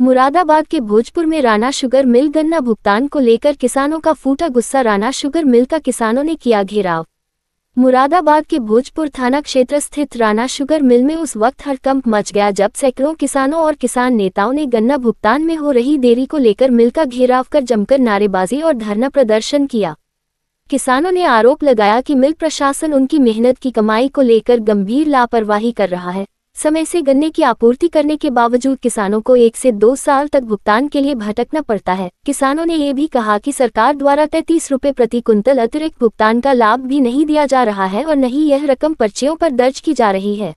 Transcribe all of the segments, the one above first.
मुरादाबाद के भोजपुर में Rana sugar mill गन्ना भुगतान को लेकर किसानों का फूटा गुस्सा। राणा शुगर मिल का किसानों ने किया घेराव। मुरादाबाद के भोजपुर थाना क्षेत्र स्थित राणा शुगर मिल में उस वक्त हड़कंप मच गया जब सैकड़ों किसानों और किसान नेताओं ने गन्ना भुगतान में हो रही देरी को लेकर मिल का घेराव कर जमकर नारेबाजी और धरना प्रदर्शन किया। किसानों ने आरोप लगाया कि मिल प्रशासन उनकी मेहनत की कमाई को लेकर गंभीर लापरवाही कर रहा है। समय से गन्ने की आपूर्ति करने के बावजूद किसानों को 1 से 2 साल तक भुगतान के लिए भटकना पड़ता है। किसानों ने ये भी कहा कि सरकार द्वारा 33 रुपये प्रति कुंतल अतिरिक्त भुगतान का लाभ भी नहीं दिया जा रहा है और न ही यह रकम पर्चियों पर दर्ज की जा रही है।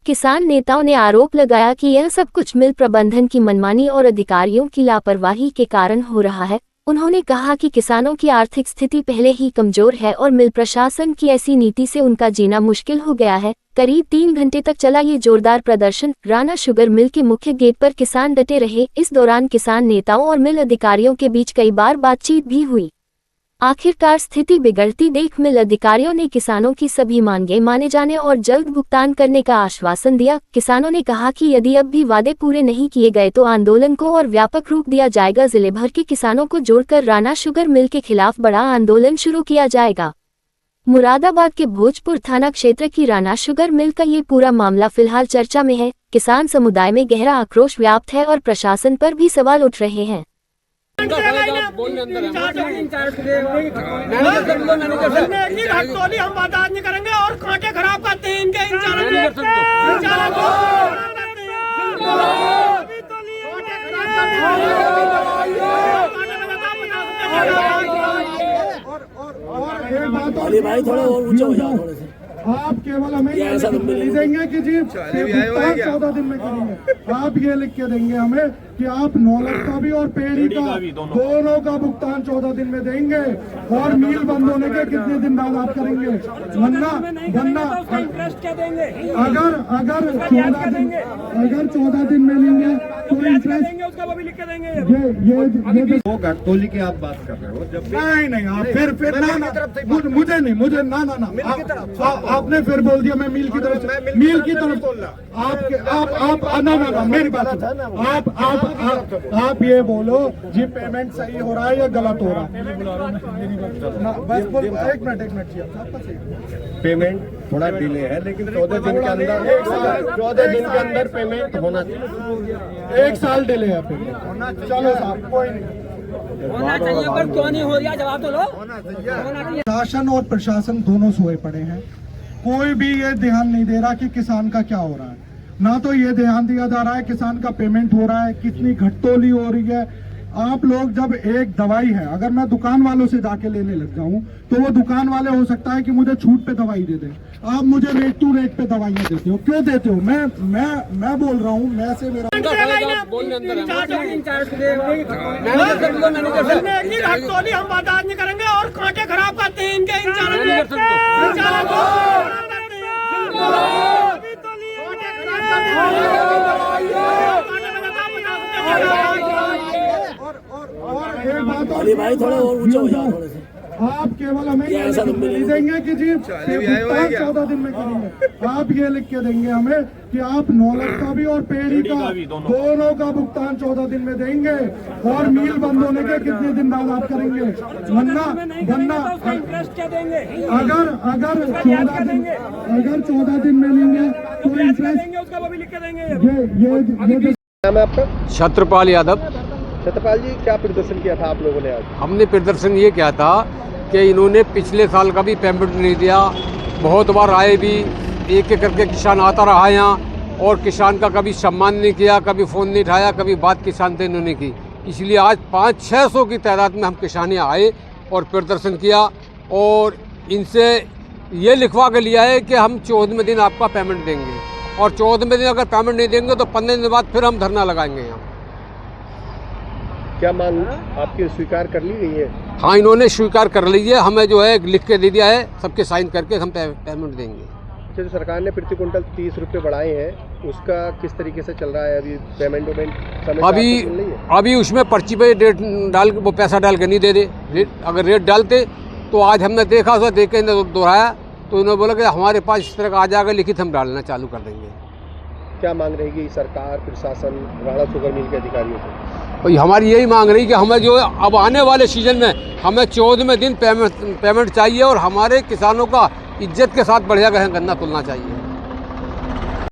किसान नेताओं ने आरोप लगाया कि यह सब कुछ मिल प्रबंधन की मनमानी और अधिकारियों की लापरवाही के कारण हो रहा है। उन्होंने कहा कि किसानों की आर्थिक स्थिति पहले ही कमजोर है और मिल प्रशासन की ऐसी नीति से उनका जीना मुश्किल हो गया है। करीब 3 घंटे तक चला ये जोरदार प्रदर्शन। राणा शुगर मिल के मुख्य गेट पर किसान डटे रहे। इस दौरान किसान नेताओं और मिल अधिकारियों के बीच कई बार बातचीत भी हुई। आखिरकार स्थिति बिगड़ती देख मिल अधिकारियों ने किसानों की सभी मांगें माने जाने और जल्द भुगतान करने का आश्वासन दिया। किसानों ने कहा कि यदि अब भी वादे पूरे नहीं किए गए तो आंदोलन को और व्यापक रूप दिया जाएगा। जिले भर के किसानों को जोड़कर राणा शुगर मिल के खिलाफ बड़ा आंदोलन शुरू किया जाएगा। मुरादाबाद के भोजपुर थाना क्षेत्र की राणा शुगर मिल का ये पूरा मामला फिलहाल चर्चा में है। किसान समुदाय में गहरा आक्रोश व्याप्त है और प्रशासन पर भी सवाल उठ रहे हैं। हम बर्दाश्त नहीं करेंगे और कांटे खराब करते हैं इनके भाई थोड़ा और ऊंचा हो जाओ थोड़े से। आप केवल हमें ये लिख देंगे कि जी 14 दिन में करेंगे। आप ये लिख के देंगे हमें कि आप 9 लाख का भी और पेड़ी का दोनों का भुगतान 14 दिन में देंगे और मील बंद होने के कितने दिन बाद आप करेंगे। वरना अगर 14 दिन में लेंगे तो इंटरेस्ट उसका वो भी लिख के देंगे। ये वो घटतोली की आप बात कर रहे हो जब नहीं आप फिर ना मुझे नहीं मुझे ना आपने फिर बोल दिया मैं मील की तरफ आप मेरी बात आप ये बोलो जी पेमेंट सही हो रहा है या गलत हो रहा है। बस बोल एक मिनट पेमेंट थोड़ा डिले है लेकिन 14 दिन के अंदर पेमेंट होना चाहिए। 1 साल डिले है पेमेंट। चलो साहब कोई नहीं होना चाहिए पर क्यों नहीं हो रहा जवाब तो लो। शासन और प्रशासन दोनों सोए पड़े हैं। कोई भी ये ध्यान नहीं दे रहा कि किसान का क्या हो रहा है। ना तो ये ध्यान दिया जा रहा है किसान का पेमेंट हो रहा है, कितनी घटतोली हो रही है। आप लोग जब एक दवाई है अगर मैं दुकान वालों से जाके लेने लग जाऊं तो वो दुकान वाले हो सकता है कि मुझे छूट पे दवाई दे दे। आप मुझे रेट टू रेट पे दवाइयां देते हो, क्यों देते हो? मैं बोल रहा हूँ मैं से मेरा हम बर्दाश्त नहीं करेंगे और कांटे खराब करते हैं इनके भाई थोड़ा और ऊंचा हो जाओ थोड़े से। आप केवल हमें ये लिख देंगे कि जी 14 दिन में करेंगे। आप ये लिख के देंगे हमें कि आप 9 लाख का भी और पेड़ी का दोनों का भुगतान 14 दिन में देंगे और मील बंद होने के कितने दिन बाद आप करेंगे। वरना अगर 14 दिन में लेंगे तो इंटरेस्ट उसका वो भी लिख के देंगे। ये नाम है आपका? छत्रपाल यादव। छत्रपाल जी क्या प्रदर्शन किया था आप लोगों ने आज? हमने प्रदर्शन ये किया था कि इन्होंने पिछले साल का भी पेमेंट नहीं दिया। बहुत बार आए भी, एक एक करके किसान आता रहा यहाँ और किसान का कभी सम्मान नहीं किया, कभी फ़ोन नहीं उठाया, कभी बात किसान से इन्होंने की। इसलिए आज 500-600 की तादाद में हम किसान यहाँ आए और प्रदर्शन किया और इनसे ये लिखवा के लिया है कि हम 14वें दिन आपका पेमेंट देंगे और 14वें दिन अगर पेमेंट नहीं देंगे तो 15 दिन बाद फिर हम धरना लगाएंगे यहाँ। क्या मांग आपकी स्वीकार कर ली गई है? हाँ, इन्होंने स्वीकार कर ली है। हमें जो है लिख के दे दिया है, सबके साइन करके हम पेमेंट देंगे। जो सरकार ने प्रति कुंटल 30 रुपये बढ़ाए हैं उसका किस तरीके से चल रहा है अभी पेमेंट अभी उसमें पर्ची पे रेट डाल वो पैसा डाल के नहीं दे रहे। अगर रेट डालते तो आज हमने देखा उसका देख के दोहराया तो इन्होंने बोला कि हमारे पास इस तरह का आ जाएगा लिखित, हम डालना चालू कर देंगे। क्या मांग रहेगी सरकार, प्रशासन, राणा शुगर मिल के अधिकारियों से? और हमारी यही मांग रही कि हमें जो अब आने वाले सीजन में हमें 14वें दिन पेमेंट चाहिए और हमारे किसानों का इज्जत के साथ बढ़िया गन्ना तुलना चाहिए।